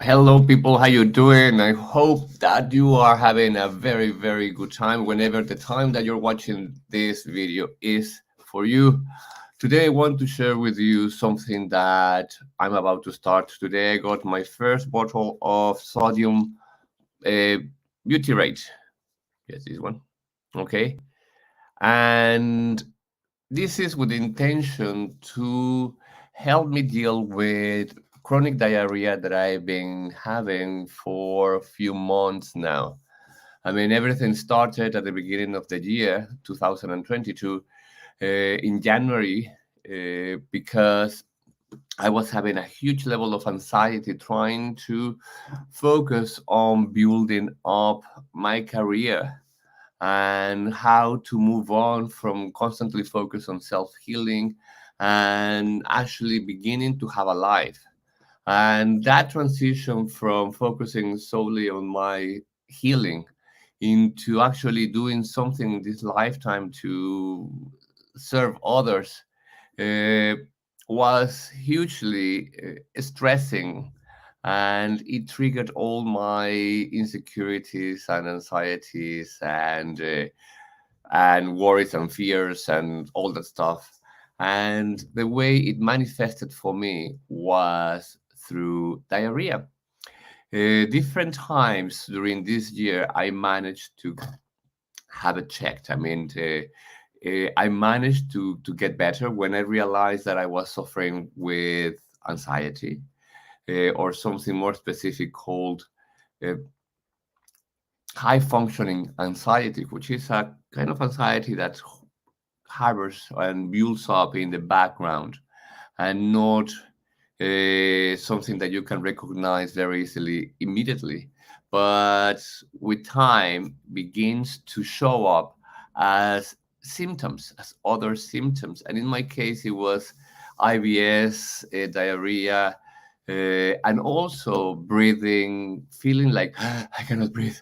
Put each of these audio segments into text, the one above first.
Hello, people. How you doing? I hope that you are having a very, very good time whenever the time that you're watching this video is for you. Today, I want to share with you something that I'm about to start. Today, I got my first bottle of sodium uh, butyrate. Yes, this one. Okay. And this is with the intention to help me deal with chronic diarrhea that I've been having for a few months now. I mean, everything started at the beginning of the year, 2022, in January, because I was having a huge level of anxiety trying to focus on building up my career and how to move on from constantly focus on self-healing and actually beginning to have a life. And that transition from focusing solely on my healing into actually doing something in this lifetime to serve others uh, was hugely stressing, and it triggered all my insecurities and anxieties and worries and fears and all that stuff. And the way it manifested for me was through diarrhea. Different times during this year, I managed to have it checked. I mean, I managed to get better when I realized that I was suffering with anxiety, or something more specific called uh, high functioning anxiety, which is a kind of anxiety that harbors and builds up in the background and not something that you can recognize very easily immediately, but with time begins to show up as symptoms, as other symptoms. And in my case, it was IBS, diarrhea, and also breathing, feeling like I cannot breathe,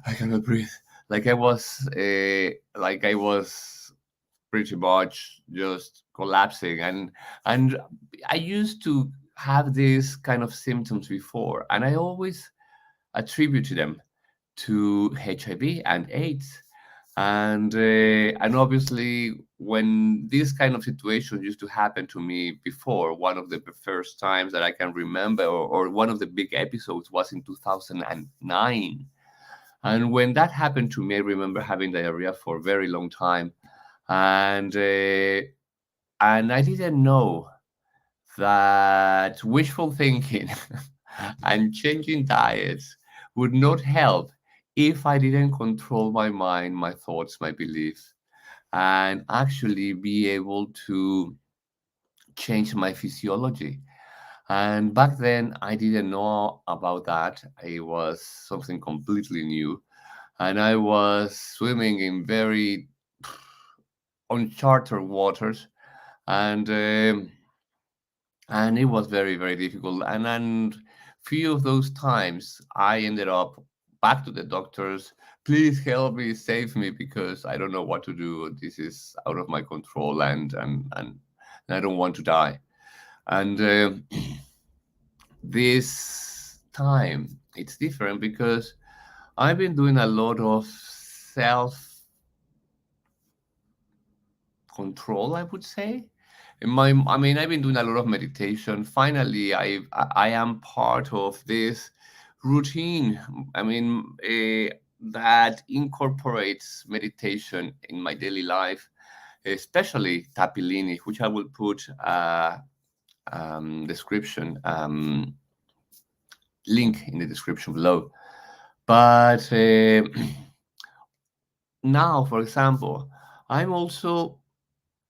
I cannot breathe, like I was pretty much just collapsing. And I used to have these kind of symptoms before, and I always attributed them to HIV and AIDS. And obviously, when this kind of situation used to happen to me before, one of the first times that I can remember, or one of the big episodes, was in 2009. And when that happened to me, I remember having diarrhea for a very long time, and and I didn't know that wishful thinking and changing diets would not help if I didn't control my mind, my thoughts, my beliefs, and actually be able to change my physiology. And back then, I didn't know about that. It was something completely new. And I was swimming in very uncharted waters. And it was very, very difficult. And few of those times I ended up back to the doctors. Please help me, save me, because I don't know what to do. This is out of my control, and I don't want to die. And this time it's different because I've been doing a lot of self control, I would say. I mean, I've been doing a lot of meditation. Finally, I am part of this routine. I mean, that incorporates meditation in my daily life, especially Tapilini, which I will put description link in the description below. But now, for example, I'm also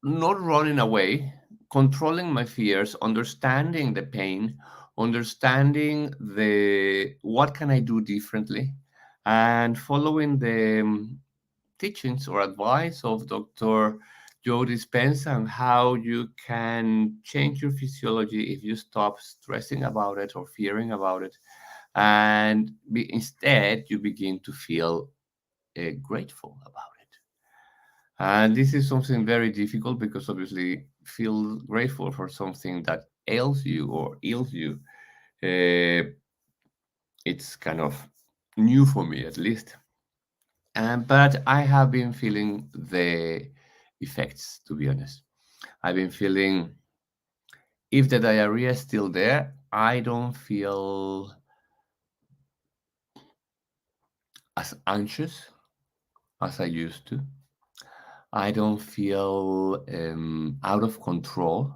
not running away, controlling my fears, understanding the pain, understanding the what can I do differently, and following the teachings or advice of Dr. Joe Dispenza on how you can change your physiology if you stop stressing about it or fearing about it, and instead you begin to feel grateful about it. And this is something very difficult because obviously feel grateful for something that ails you or ills you. Uh, It's kind of new for me, at least. But I have been feeling the effects, to be honest. I've been feeling, if the diarrhea is still there, I don't feel as anxious as I used to. I don't feel out of control.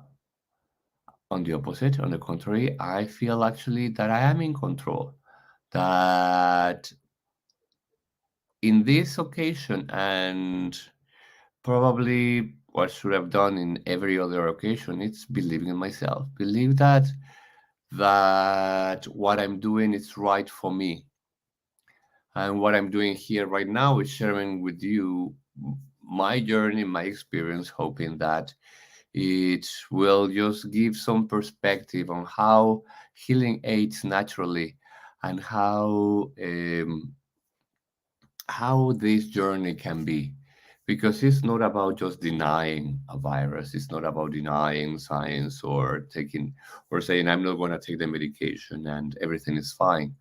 On the opposite, on the contrary, I feel actually that I am in control. That in this occasion, and probably what should have done in every other occasion, it's believing in myself. Believe that what I'm doing is right for me. And what I'm doing here right now is sharing with you my journey, my experience, hoping that it will just give some perspective on how healing aids naturally, and how this journey can be. Because it's not about just denying a virus, it's not about denying science, or taking, or saying I'm not going to take the medication and everything is fine.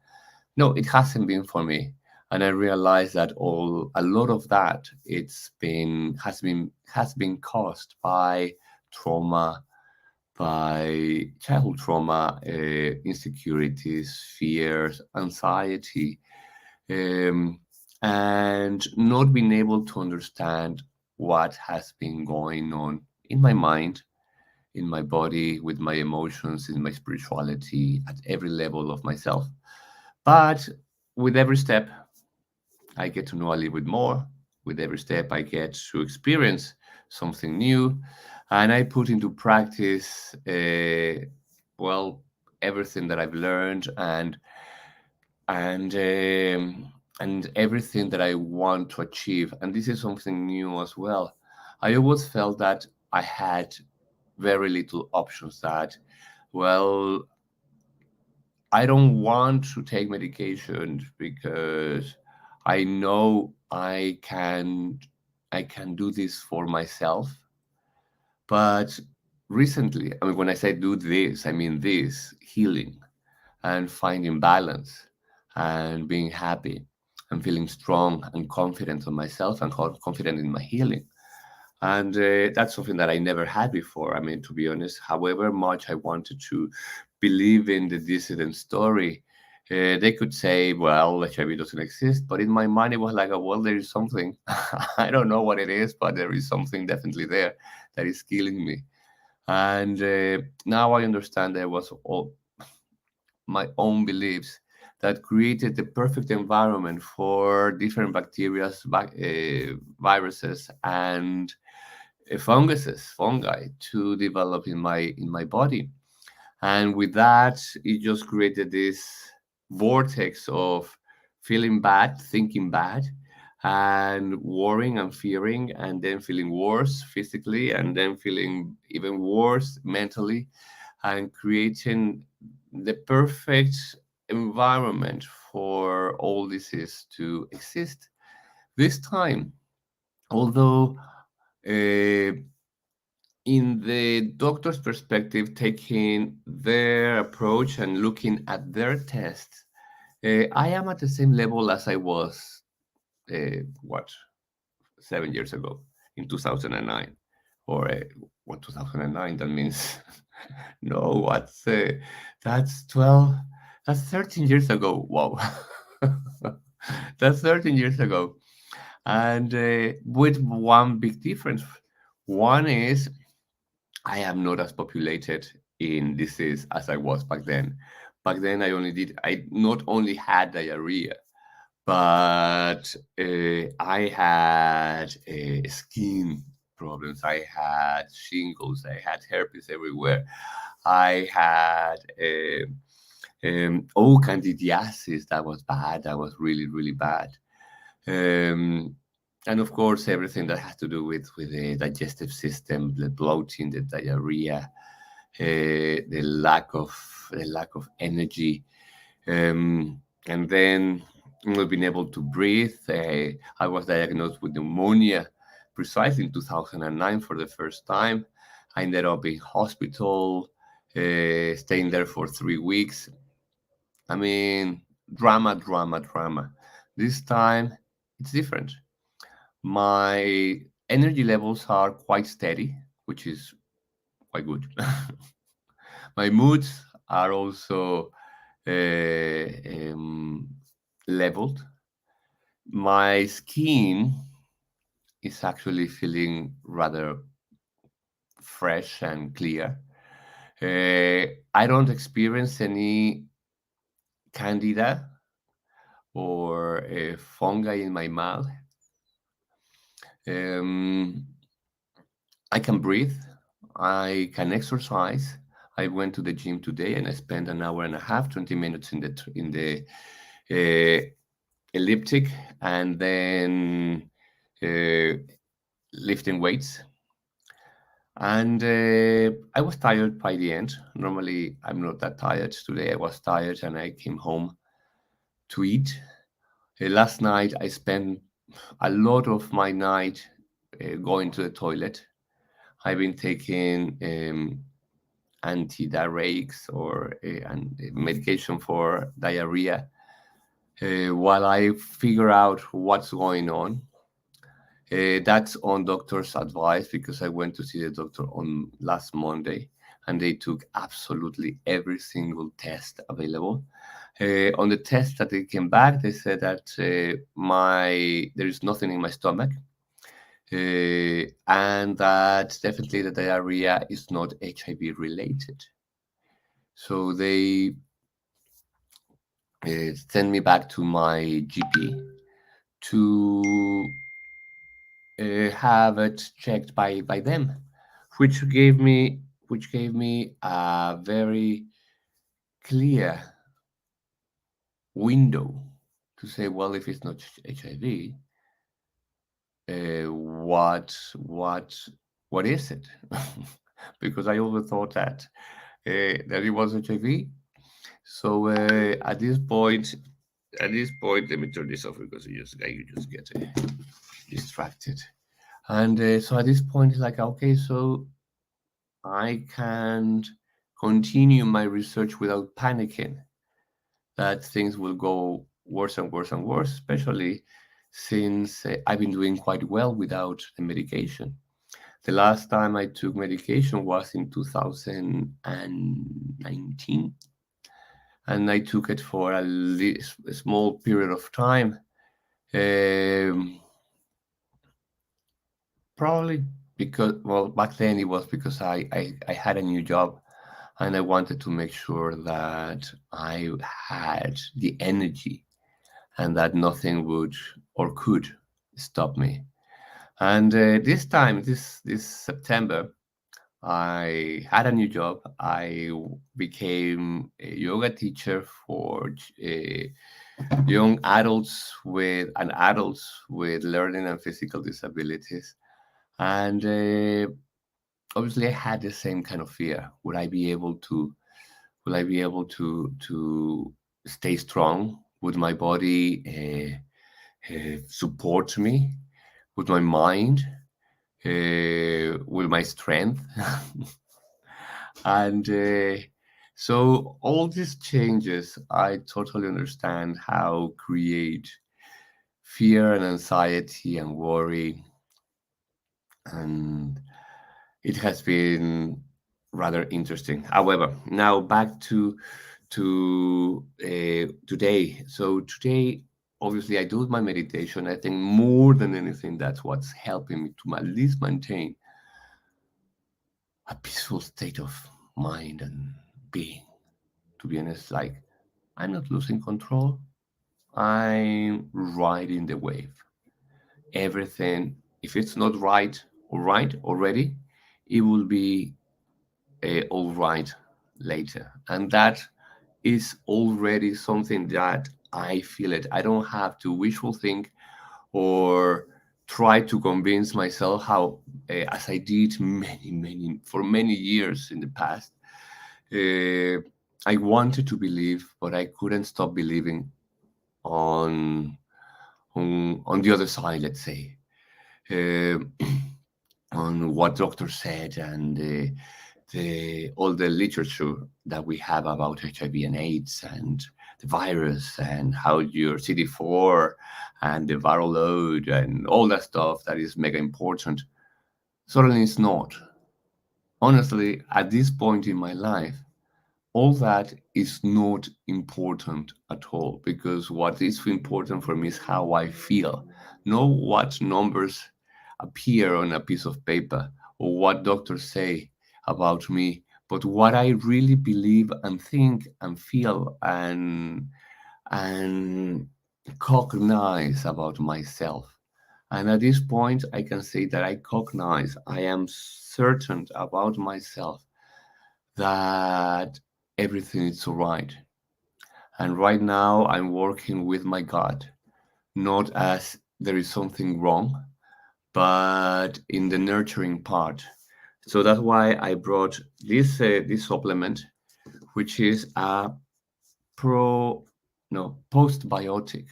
No, it hasn't been for me. And I realized that a lot of that, has been caused by trauma, by childhood trauma, insecurities, fears, anxiety, um, and not being able to understand what has been going on in my mind, in my body, with my emotions, in my spirituality, at every level of myself. But with every step, I get to know a little bit more. With every step, I get to experience something new, and I put into practice, well, everything that I've learned, and everything that I want to achieve. And this is something new as well. I always felt that I had very little options. That, well, I don't want to take medication because I know I can do this for myself. But recently, I mean, when I say do this, I mean this healing and finding balance and being happy and feeling strong and confident on myself and confident in my healing. And that's something that I never had before. I mean, to be honest, however much I wanted to believe in the dissident story, they could say, well, HIV doesn't exist. But in my mind, it was like, well, there is something. I don't know what it is, but there is something definitely there that is killing me. And now I understand there was all my own beliefs that created the perfect environment for different bacteria, viruses, and fungi to develop in my body. And with that, it just created this vortex of feeling bad, thinking bad, and worrying and fearing, and then feeling worse physically, and then feeling even worse mentally, and creating the perfect environment for all disease to exist. This time, although uh, in the doctor's perspective, taking their approach and looking at their tests, I am at the same level as I was, what, 7 years ago in 2009, or what, 2009? That means no, that's 12, that's 13 years ago. Wow, that's 13 years ago, and with one big difference. One is I am not as populated in disease as I was back then. Back then, I not only had diarrhea, but I had skin problems. I had shingles. I had herpes everywhere. I had oh, candidiasis. That was bad. That was really, really bad. Um, and of course, everything that has to do with the digestive system, the bloating, the diarrhea, the lack of energy, and then not being able to breathe. I was diagnosed with pneumonia precisely in 2009 for the first time. I ended up in hospital, staying there for 3 weeks. I mean, drama, drama, drama. This time it's different. My energy levels are quite steady, which is quite good. My moods are also leveled. My skin is actually feeling rather fresh and clear. I don't experience any candida or fungi in my mouth. Um, I can breathe. I can exercise. I went to the gym today and I spent an hour and a half, 20 minutes in the uh, elliptic, and then uh, lifting weights. And I was tired by the end. Normally, I'm not that tired. Today, I was tired and I came home to eat. Last night, I spent a lot of my night going to the toilet. I've been taking antidiarrheics or medication for diarrhea while I figure out what's going on. That's on doctor's advice because I went to see the doctor on last Monday and they took absolutely every single test available. On the test that they came back, they said that my there is nothing in my stomach, and that definitely the diarrhea is not HIV related. So they sent me back to my GP to have it checked by them, which gave me a very clear window to say, well, if it's not HIV, what is it? Because I always thought that it was HIV. So at this point, let me turn this off because you just get distracted. And so at this point, it's like, okay, so I can't continue my research without panicking that things will go worse and worse and worse, especially since I've been doing quite well without the medication. The last time I took medication was in 2019, and I took it for a small period of time. Um, Probably because, well, back then it was because I had a new job and I wanted to make sure that I had the energy and that nothing would or could stop me. And this time, this September, I had a new job. I became a yoga teacher for young adults with adults with learning and physical disabilities. And obviously, I had the same kind of fear. Will I be able to stay strong? Would my body support me? Would my mind? Will my strength? And so all these changes, I totally understand how create fear and anxiety and worry, and it has been rather interesting. However, now back to today. So today, obviously, I do my meditation. I think more than anything, that's what's helping me to at least maintain a peaceful state of mind and being. To be honest, like I'm not losing control. I'm riding the wave. Everything, if it's not right or right already, it will be all right later. And that is already something that I feel it. I don't have to wishful think or try to convince myself how, as I did for many years in the past. Uh, I wanted to believe, but I couldn't stop believing on on the other side. Let's say uh, on what doctors said and the all the literature that we have about HIV and AIDS and the virus and how your CD4 and the viral load and all that stuff that is mega important. Suddenly it's not. Honestly, at this point in my life, all that is not important at all, because what is important for me is how I feel, not what numbers appear on a piece of paper or what doctors say about me, but what I really believe and think and feel and cognize about myself. And at this point, I can say that I cognize, I am certain about myself that everything is all right. And right now, I'm working with my gut, not as there is something wrong, but in the nurturing part. So that's why I brought this supplement, which is a pro no postbiotic.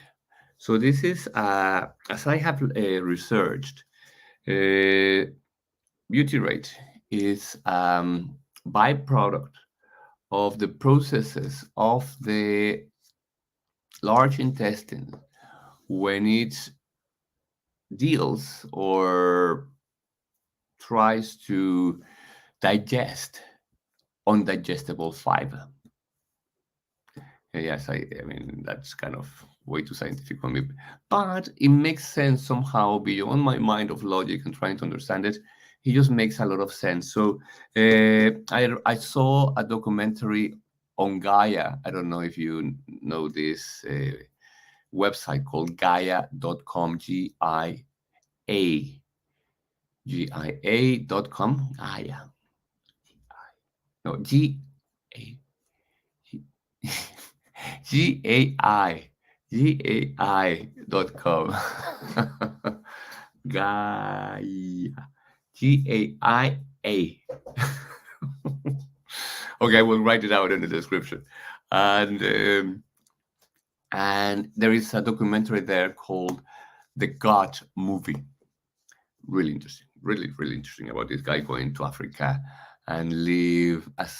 So this is as I have researched, uh, butyrate is byproduct of the processes of the large intestine when it deals or tries to digest undigestible fiber. Yes, I mean, that's kind of way too scientific for me, but it makes sense somehow beyond my mind of logic and trying to understand it. It just makes a lot of sense. So I saw a documentary on Gaia. I don't know if you know this website called Gaia.com, GIA.com. Gaia. No, G A. G-A-I, G-A-I.com. Gaia, Gaia. Okay, I will write it out in the description. And and there is a documentary there called The God Movie. Really interesting, really interesting about this guy going to Africa and live as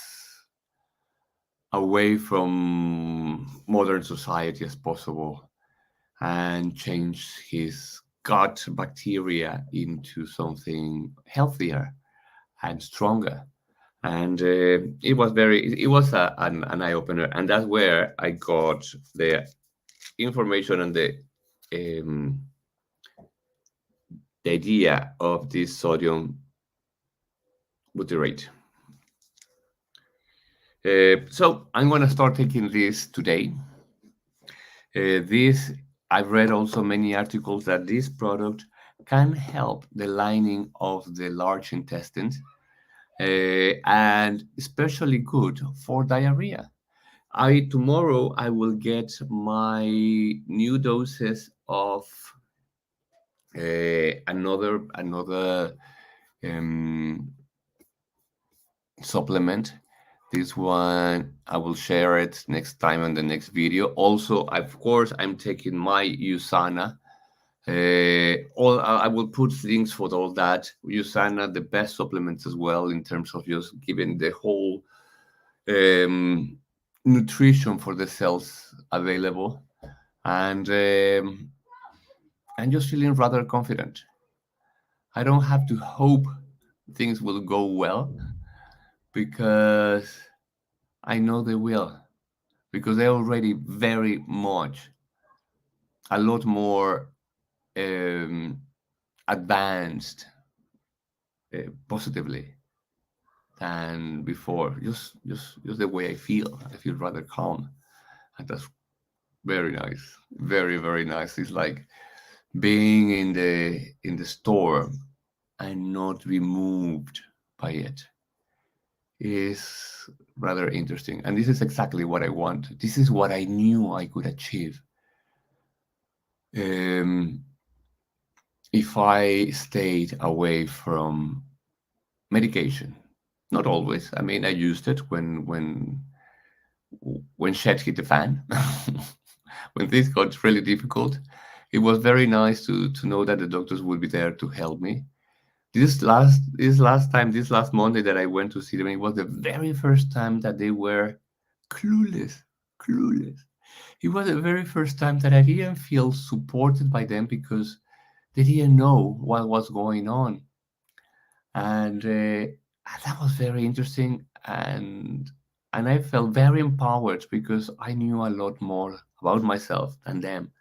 away from modern society as possible and change his gut bacteria into something healthier and stronger. And it was an eye opener, and that's where I got the information and um, the idea of this sodium butyrate. So I'm going to start taking this today. This I've read also many articles that this product can help the lining of the large intestines, and especially good for diarrhea. I tomorrow I will get my new doses of another um, supplement. This one I will share it next time on the next video. Also, of course, I'm taking my USANA. All I will put links for all that. USANA, the best supplements as well in terms of just giving the whole um, nutrition for the cells available, and I'm just feeling rather confident. I don't have to hope things will go well because I know they will, because they're already very much a lot more um, advanced positively than before. Just the way I feel. I feel rather calm, and that's very nice. Very nice. It's like being in the storm and not be moved by it is rather interesting. And this is exactly what I want. This is what I knew I could achieve um, if I stayed away from medication. Not always. I mean, I used it when shit hit the fan. When things got really difficult, it was very nice to know that the doctors would be there to help me. This last Monday that I went to see them, it was the very first time that they were clueless, clueless. It was the very first time that I didn't feel supported by them because they didn't know what was going on. And that was very interesting. And I felt very empowered because I knew a lot more about myself than them.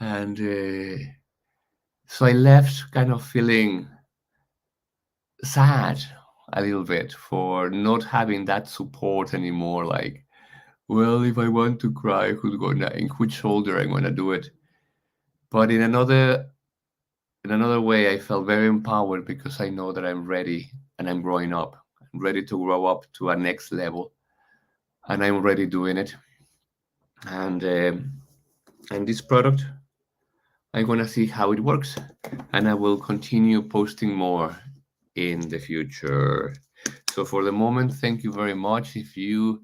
And so I left kind of feeling sad a little bit for not having that support anymore. Like, well, if I want to cry, in which shoulder I'm gonna do it? But in another way, I felt very empowered because I know that I'm ready and I'm growing up. I'm ready to grow up to a next level, and I'm already doing it. And this product, I'm gonna see how it works, and I will continue posting more in the future. So for the moment, thank you very much. If you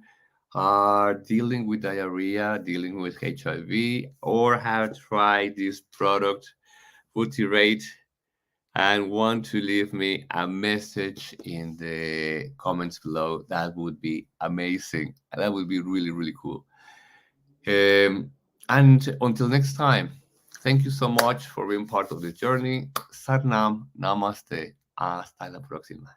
are dealing with diarrhea, dealing with HIV, or have tried this product, Butyrate, and want to leave me a message in the comments below, that would be amazing. That would be really, really cool. And until next time, thank you so much for being part of the journey. Satnam, namaste, hasta la próxima.